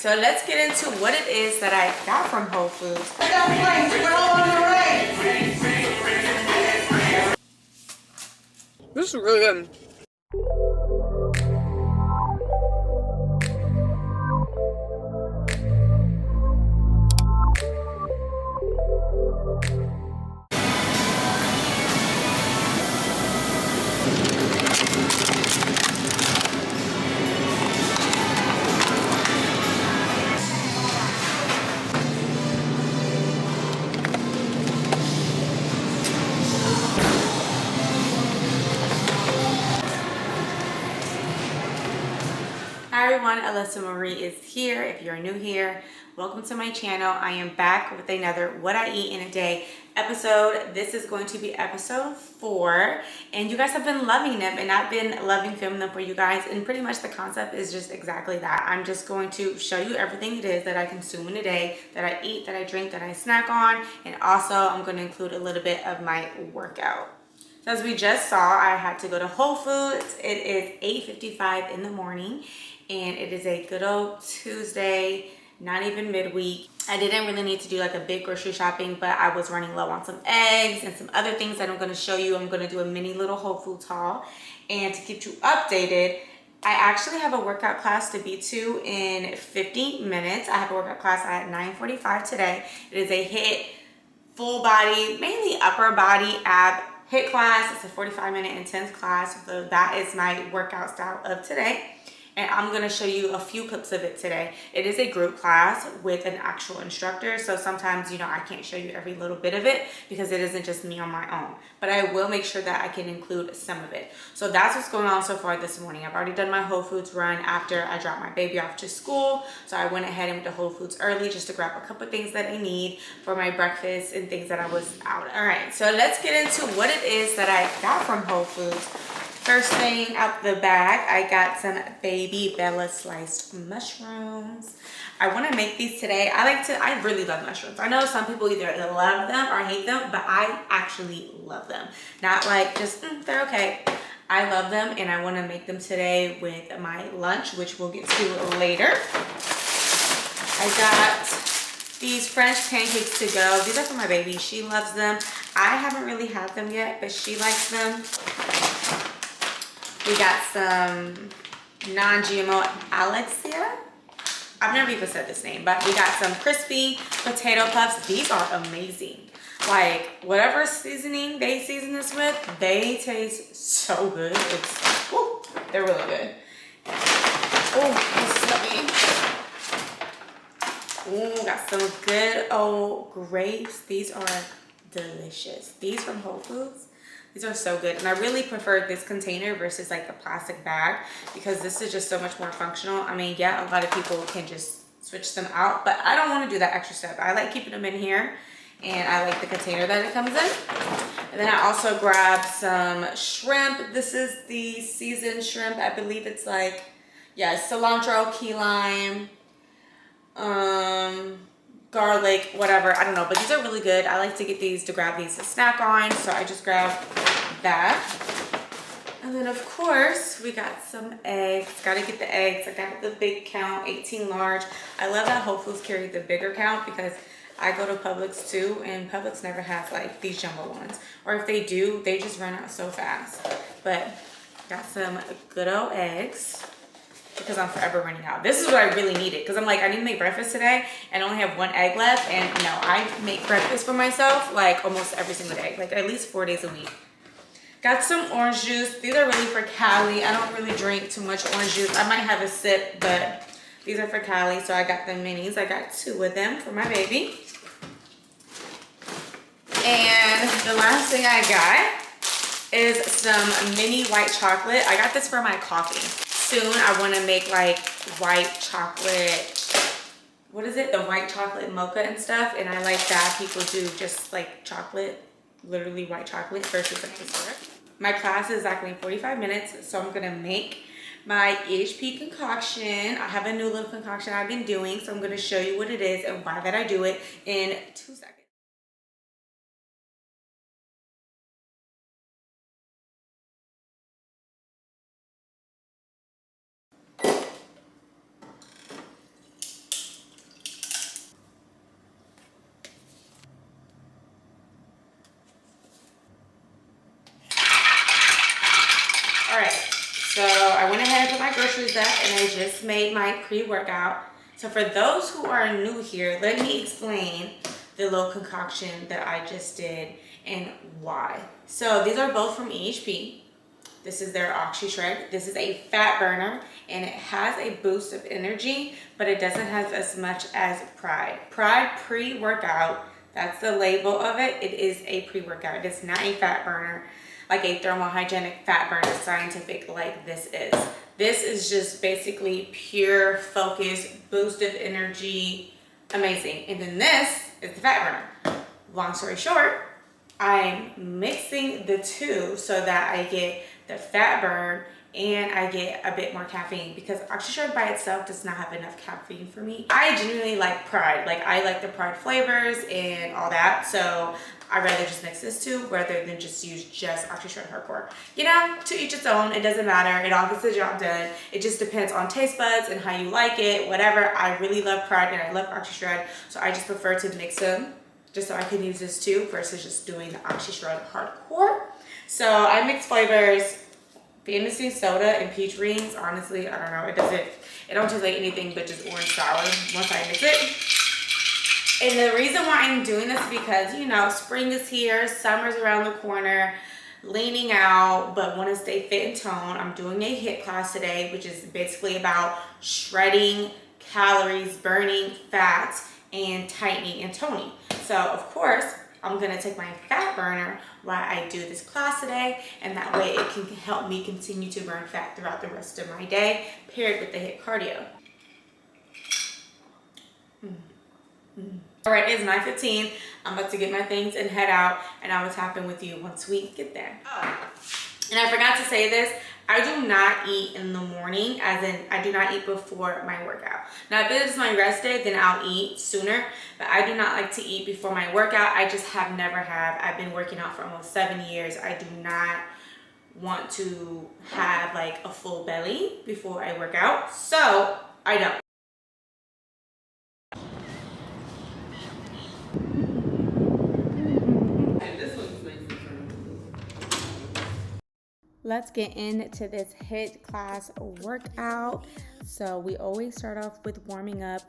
So let's get into what it is that I got from Whole Foods. This is really good. Hi everyone, Alyssa Marie is here. If you're new here, welcome to my channel. I am back with another What I Eat in a Day episode. This is going to be episode 4, and you guys have been loving them, and I've been loving filming them for you guys, and pretty much the concept is just exactly that. I'm just going to show you everything it is that I consume in a day, that I eat, that I drink, that I snack on, and also I'm going to include a little bit of my workout. So as we just saw, I had to go to Whole Foods. It is 8:55 in the morning, and it is a good old Tuesday, not even midweek. I didn't really need to do like a big grocery shopping, but I was running low on some eggs and some other things that I'm going to show you. I'm going to do a mini little Whole Foods haul, and to keep you updated, I actually have a workout class to be to in 50 minutes. I have a workout class at 9:45 today. It is a HIIT, full body, mainly upper body ab HIIT class. It's a 45-minute intense class. So that is my workout style of today. And I'm going to show you a few clips of it today. It is a group class with an actual instructor. So sometimes, you know, I can't show you every little bit of it because it isn't just me on my own. But I will make sure that I can include some of it. So that's what's going on so far this morning. I've already done my Whole Foods run after I dropped my baby off to school. So I went ahead and went to Whole Foods early just to grab a couple things that I need for my breakfast and things that I was out. All right, so let's get into what it is that I got from Whole Foods. First thing out the bag, I got some Baby Bella sliced mushrooms. I want to make these today. I really love mushrooms. I know some people either love them or hate them, but I actually love them. Not like just, they're okay. I love them, and I want to make them today with my lunch, which we'll get to later. I got these French pancakes to go. These are for my baby. She loves them. I haven't really had them yet, but she likes them. We got some non-GMO Alexia. I've never even said this name, but we got some crispy potato puffs. These are amazing. Like, whatever seasoning they season this with, they taste so good. They're really good. Oh, this is yummy. Ooh, got some good old grapes. These are delicious. These from Whole Foods. These are so good, and I really prefer this container versus like the plastic bag because this is just so much more functional. I mean, yeah, a lot of people can just switch them out, but I don't want to do that extra step. I like keeping them in here, and I like the container that it comes in. And then I also grabbed some shrimp. This is the seasoned shrimp. I believe it's like, yeah, cilantro, key lime, garlic, whatever, I don't know, but these are really good. I like to get these to grab these to snack on, so I just grabbed that. And then of course we got some eggs. Gotta get the eggs. I got the big count, 18 large. I love that Whole Foods carry the bigger count because I go to Publix too, and Publix never has like these jumbo ones, or if they do, they just run out so fast. But got some good old eggs because I'm forever running out. This is what I really needed because I'm like, I need to make breakfast today and I only have 1 egg left. And no, I make breakfast for myself like almost every single day, like at least 4 days a week. Got some orange juice. These are really for Callie. I don't really drink too much orange juice. I might have a sip, but these are for Callie. So I got the minis. I got 2 of them for my baby. And the last thing I got is some mini white chocolate. I got this for my coffee. Soon I want to make like white chocolate, what is it, the white chocolate mocha and stuff, and I like that people do just like chocolate, literally white chocolate versus like the syrup. My class is exactly 45 minutes, so I'm gonna make my EHP concoction. I have a new little concoction I've been doing, so I'm gonna show you what it is and why that I do it in 2 seconds. groceries up and I just made my pre-workout. So for those who are new here, let me explain the little concoction that I just did and why. So these are both from EHP. This is their OxyShred. This is a fat burner and it has a boost of energy, but it doesn't have as much as Pride. Pride pre-workout, that's the label of it. It is a pre-workout. It is not a fat burner, like a thermohygienic fat burner scientific like this is. This is just basically pure focus, boost of energy, amazing. And then this is the fat burner. Long story short, I'm mixing the two so that I get the fat burn and I get a bit more caffeine, because OxyShred by itself does not have enough caffeine for me. I genuinely like Pride. Like, I like the Pride flavors and all that, so I'd rather just mix this two rather than just use just OxyShred Hardcore. You know, to each its own. It doesn't matter. It all gets the job done. It just depends on taste buds and how you like it, whatever. I really love Pride and I love OxyShred, so I just prefer to mix them just so I can use this too versus just doing the OxyShred Hardcore. So I mix flavors, Fantasy soda and peach rings. Honestly, I don't know. It don't taste like anything but just orange sour once I mix it. And the reason why I'm doing this is because, you know, spring is here, summer's around the corner, leaning out, but want to stay fit and tone. I'm doing a HIIT class today, which is basically about shredding calories, burning fats, and tightening and toning. So of course, I'm gonna take my fat burner while I do this class today, and that way it can help me continue to burn fat throughout the rest of my day, paired with the HIIT cardio. All right, it's 9:15. I'm about to get my things and head out, and I will tap in with you once we get there. And I forgot to say this, I do not eat in the morning, as in I do not eat before my workout. Now, if it is my rest day, then I'll eat sooner, but I do not like to eat before my workout. I just never have. I've been working out for almost 7 years. I do not want to have like a full belly before I work out, so I don't. Let's get into this HIIT class workout. So we always start off with warming up.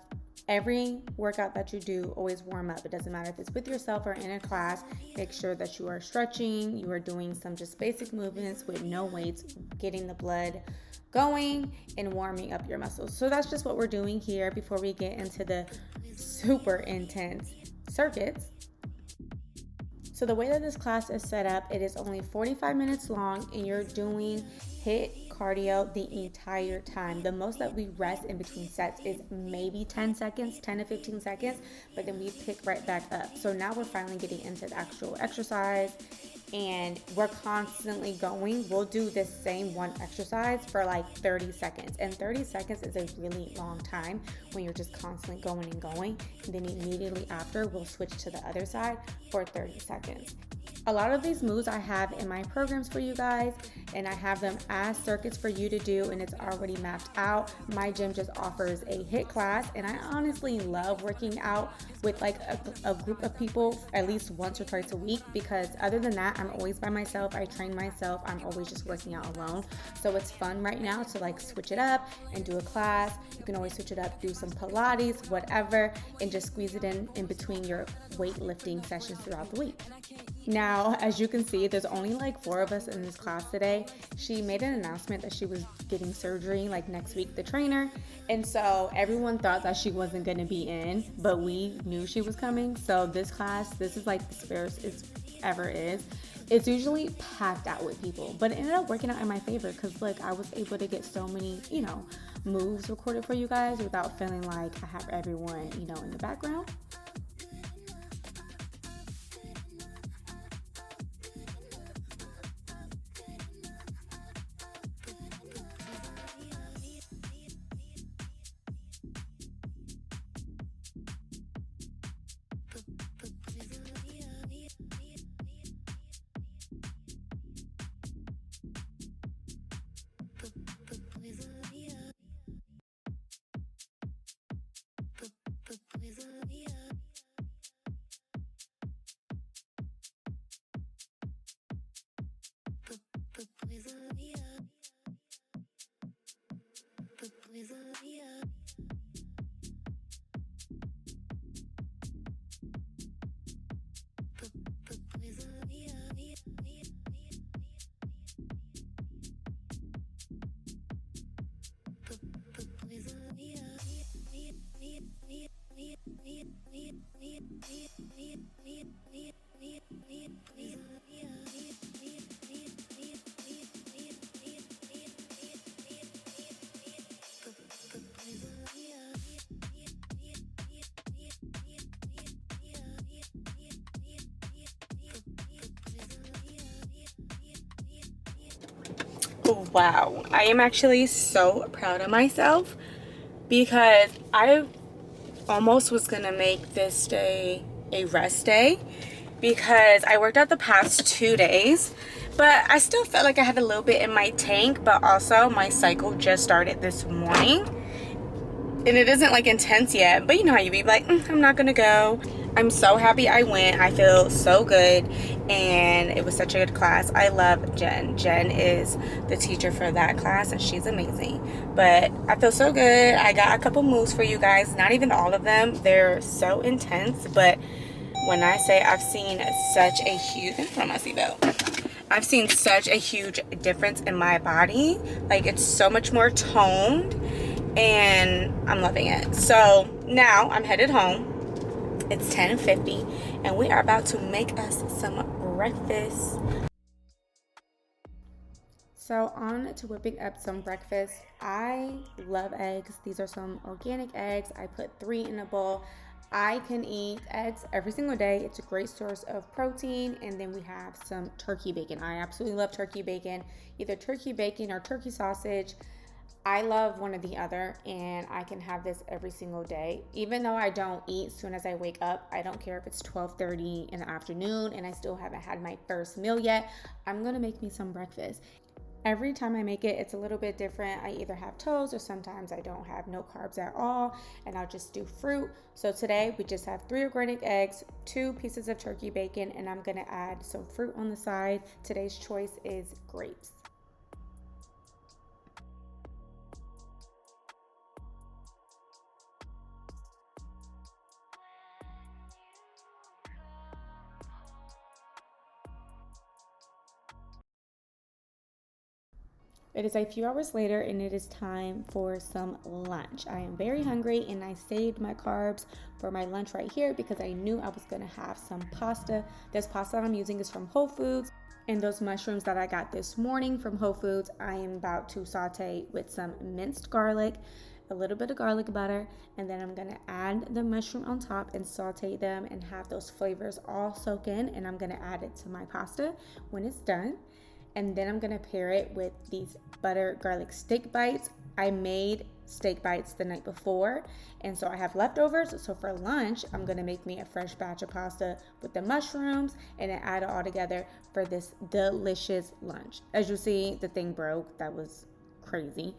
Every workout that you do, always warm up. It doesn't matter if it's with yourself or in a class. Make sure that you are stretching, you are doing some just basic movements with no weights, getting the blood going and warming up your muscles. So that's just what we're doing here before we get into the super intense circuits. So the way that this class is set up, it is only 45 minutes long and you're doing HIIT cardio the entire time. The most that we rest in between sets is maybe 10 seconds, 10 to 15 seconds, but then we pick right back up. So now we're finally getting into the actual exercise and we're constantly going. We'll do this same one exercise for like 30 seconds. And 30 seconds is a really long time when you're just constantly going and going. And then immediately after, we'll switch to the other side for 30 seconds. A lot of these moves I have in my programs for you guys, and I have them as circuits for you to do, and it's already mapped out. My gym just offers a HIIT class, and I honestly love working out with like a group of people at least once or twice a week, because other than that, I'm always by myself. I train myself. I'm always just working out alone. So it's fun right now to like switch it up and do a class. You can always switch it up, do some Pilates, whatever, and just squeeze it in between your weightlifting sessions throughout the week. Now, as you can see, there's only like 4 of us in this class today. She made an announcement that she was getting surgery like next week, the trainer. And so everyone thought that she wasn't going to be in, but we knew she was coming. So this class, this is like the sparest it ever is. It's usually packed out with people, but it ended up working out in my favor because look, I was able to get so many, moves recorded for you guys without feeling like I have everyone, in the background. Wow, I am actually so proud of myself because I almost was gonna make this day a rest day because I worked out the past 2 days, but I still felt like I had a little bit in my tank. But also my cycle just started this morning and it isn't like intense yet, but you know how you be like, I'm not gonna go. I'm so happy I went. I feel so good and it was such a good class. I love Jen. Jen is the teacher for that class and she's amazing. But I feel so good. I got a couple moves for you guys, not even all of them. They're so intense, but when I say I've seen such a huge, from my seatbelt, I've seen such a huge difference in my body. Like, it's so much more toned and I'm loving it. So now I'm headed home. It's 10:50 and we are about to make us some breakfast. So on to whipping up some breakfast. I love eggs. These are some organic eggs. I put 3 in a bowl. I can eat eggs every single day. It's a great source of protein. And then we have some turkey bacon. I absolutely love turkey bacon, either turkey bacon or turkey sausage. I love one or the other, and I can have this every single day. Even though I don't eat as soon as I wake up, I don't care if it's 12:30 in the afternoon and I still haven't had my first meal yet. I'm gonna make me some breakfast. Every time I make it, it's a little bit different. I either have toast or sometimes I don't have no carbs at all and I'll just do fruit. So today we just have 3 organic eggs, 2 pieces of turkey bacon, and I'm gonna add some fruit on the side. Today's choice is grapes. It is a few hours later and it is time for some lunch. I am very hungry and I saved my carbs for my lunch right here because I knew I was gonna have some pasta. This pasta I'm using is from Whole Foods, and those mushrooms that I got this morning from Whole Foods, I am about to saute with some minced garlic, a little bit of garlic butter, and then I'm gonna add the mushroom on top and saute them and have those flavors all soak in, and I'm gonna add it to my pasta when it's done. And then I'm gonna pair it with these butter garlic steak bites. I made steak bites the night before, and so I have leftovers. So for lunch, I'm gonna make me a fresh batch of pasta with the mushrooms and then add it all together for this delicious lunch. As you see, the thing broke. That was crazy.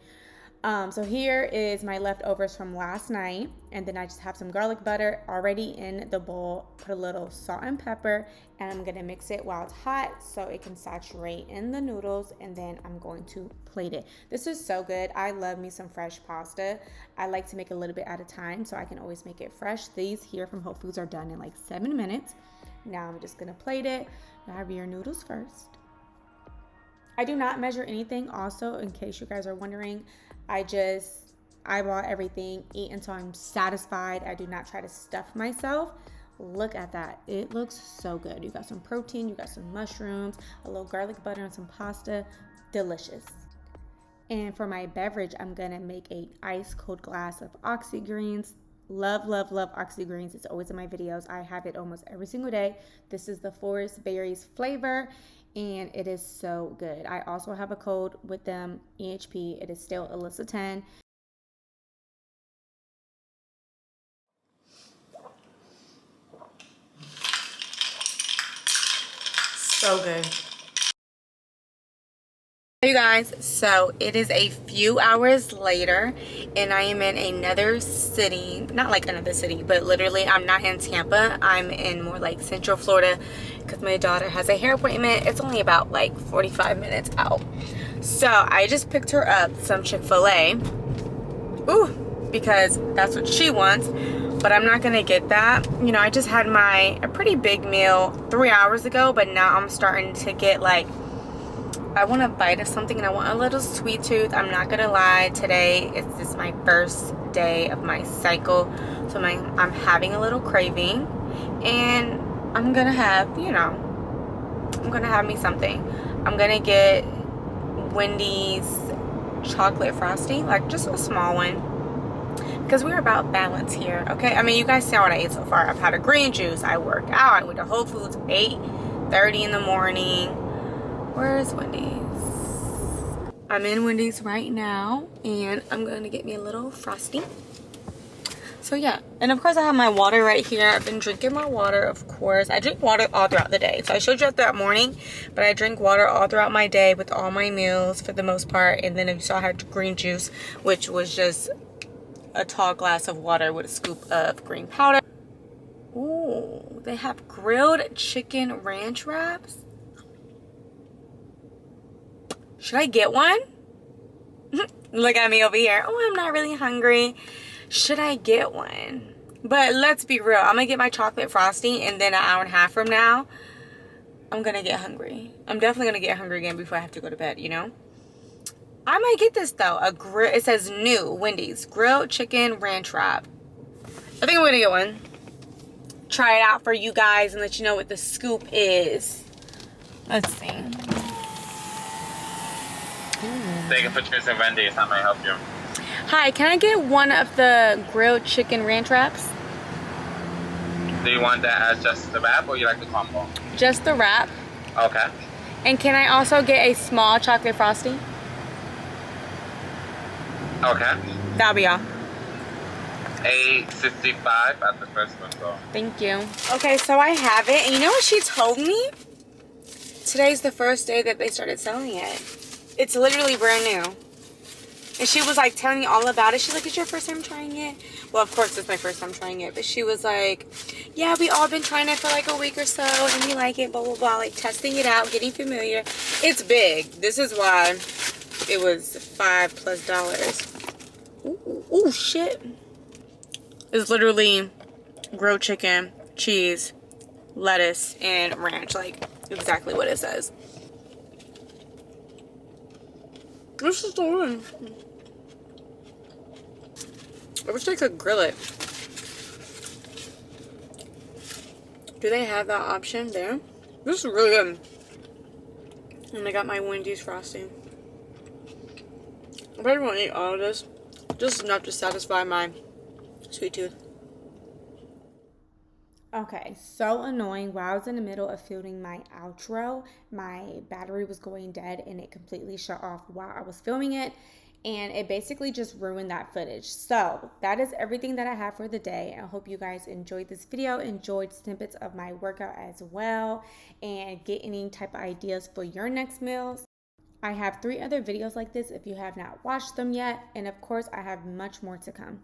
So here is my leftovers from last night, and then I just have some garlic butter already in the bowl. Put a little salt and pepper, and I'm gonna mix it while it's hot so it can saturate in the noodles, and then I'm going to plate it. This is so good. I love me some fresh pasta. I like to make a little bit at a time so I can always make it fresh. These here from Whole Foods are done in like 7 minutes. Now I'm just gonna plate it. Have your noodles first. I do not measure anything also, in case you guys are wondering. I just eyeball everything, eat until I'm satisfied. I do not try to stuff myself. Look at that. It looks so good. You got some protein, you got some mushrooms, a little garlic butter, and some pasta. Delicious. And for my beverage, I'm gonna make a ice cold glass of Oxy Greens. Love, love, love Oxy Greens. It's always in my videos. I have it almost every single day. This is the Forest Berries flavor, and it is so good. I also have a code with them, EHP. It is still Alyssa 10. So good. Hey you guys, so it is a few hours later and I am in another city. Not like another city, but literally I'm not in Tampa. I'm in more like Central Florida because my daughter has a hair appointment. It's only about like 45 minutes out. So I just picked her up some Chick-fil-A. Ooh, because that's what she wants. But I'm not gonna get that. You know, I just had a pretty big meal 3 hours ago, but now I'm starting to get like, I want a bite of something and I want a little sweet tooth. I'm not gonna lie, today is my first day of my cycle, so I'm having a little craving, and I'm gonna have, you know, I'm gonna have me something. I'm gonna get Wendy's chocolate frosty, like just a small one, because we're about balance here, okay? I mean, you guys see what I ate so far. I've had a green juice, I worked out, I went to Whole Foods 8:30 in the morning. Where is Wendy's? I'm in Wendy's right now and I'm gonna get me a little Frosty. So yeah, and of course I have my water right here. I've been drinking my water, of course. I drink water all throughout the day. So I showed you that morning, but I drink water all throughout my day with all my meals for the most part. And then you saw I had green juice, which was just a tall glass of water with a scoop of green powder. Ooh, they have grilled chicken ranch wraps. Should I get one? Look at me over here. Oh, I'm not really hungry. Should I get one? But let's be real. I'm going to get my chocolate frosty and then an hour and a half from now, I'm going to get hungry. I'm definitely going to get hungry again before I have to go to bed, you know? I might get this though. It says new Wendy's grilled chicken ranch wrap. I think I'm going to get one. Try it out for you guys and let you know what the scoop is. Let's see. Thank you for choosing Wendy's. How may I help you? Hi, can I get one of the grilled chicken ranch wraps? Do you want that as just the wrap or you like the combo? Just the wrap. Okay. And can I also get a small chocolate frosty? Okay. That'll be all. $8.65 at the first one, so. Thank you. Okay, so I have it. And you know what she told me? Today's the first day that they started selling it. It's literally brand new. And she was like telling me all about it. She's like, it's your first time trying it? Well, of course it's my first time trying it. But she was like, yeah, we all been trying it for like a week or so. And we like it, blah, blah, blah. Like testing it out, getting familiar. It's big. This is why it was $5+. Ooh, shit. It's literally grilled chicken, cheese, lettuce, and ranch. Like exactly what it says. This is the one. I wish they could grill it. Do they have that option there? This is really good. And I got my Wendy's frosting. I probably won't eat all of this. Just enough to satisfy my sweet tooth. Okay, so annoying. While I was in the middle of filming my outro, my battery was going dead and it completely shut off while I was filming it. And it basically just ruined that footage. So that is everything that I have for the day. I hope you guys enjoyed this video, enjoyed snippets of my workout as well, and get any type of ideas for your next meals. I have 3 other videos like this if you have not watched them yet. And of course, I have much more to come.